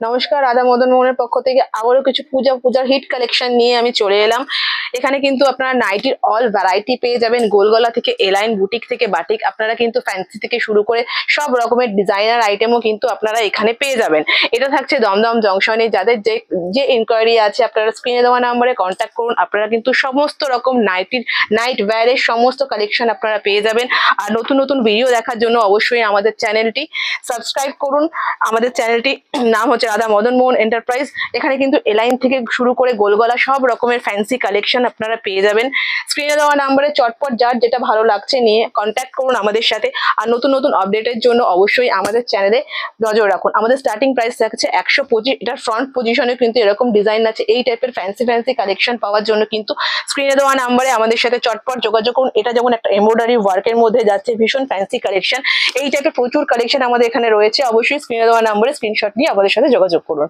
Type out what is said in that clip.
নমস্কার, রাধা মদন মোহনের পক্ষ থেকে আবারও কিছু পূজার হিট কালেকশন নিয়ে আমি চলে এলাম। এখানে কিন্তু আপনারা নাইটির অল ভ্যারাইটি পেয়ে যাবেন, গোলগলা থেকে এলাইন, বুটিক থেকে বাটিক, আপনারা কিন্তু ফ্যান্সি থেকে শুরু করে সব রকমের ডিজাইনার আইটেমও কিন্তু আপনারা এখানে পেয়ে যাবেন। এটা থাকছে দমদম জংশনে। যাদের যে যে ইনকোয়ারি আছে আপনারা স্ক্রিনে দেওয়া নাম্বারে কন্ট্যাক্ট করুন। আপনারা কিন্তু সমস্ত রকম নাইট ওয়্যারের সমস্ত কালেকশন আপনারা পেয়ে যাবেন। আর নতুন নতুন ভিডিও দেখার জন্য অবশ্যই আমাদের চ্যানেলটি সাবস্ক্রাইব করুন। আমাদের চ্যানেলটি নাম হচ্ছে রাধা মদন মোহন এন্টারপ্রাইজ। এখানে কিন্তু এলাইন থেকে শুরু করে গোলগলা সব রকমের ফ্যান্সি কালেকশন আপনারা পেয়ে যাবেন। স্ক্রিনে দেওয়া নাম্বারে চটপট যার যেটা ভালো লাগছে নিয়ে কন্ট্যাক্ট করুন আমাদের সাথে। আর নতুন নতুন আপডেটের জন্য অবশ্যই আমাদের চ্যানেলে নজর রাখুন। আমাদের স্টার্টিং প্রাইস থাকছে 125। এটার ফ্রন্ট পজিশনে কিন্তু এরকম ডিজাইন আছে। এই টাইপের ফ্যান্সি কালেকশন পাওয়ার জন্য কিন্তু স্ক্রিনে দেওয়া নাম্বারে আমাদের সাথে চটপট যোগাযোগ করুন। এটা যেমন একটা এমব্রয়ডারি ওয়ার্কের মধ্যে যাচ্ছে, ভীষণ ফ্যান্সি কালেকশন। এই টাইপের প্রচুর কালেকশন আমাদের এখানে রয়েছে। অবশ্যই স্ক্রিনে দেওয়া নাম্বারে স্ক্রিনশট নিয়ে আমাদের সাথে যোগাযোগ করুন।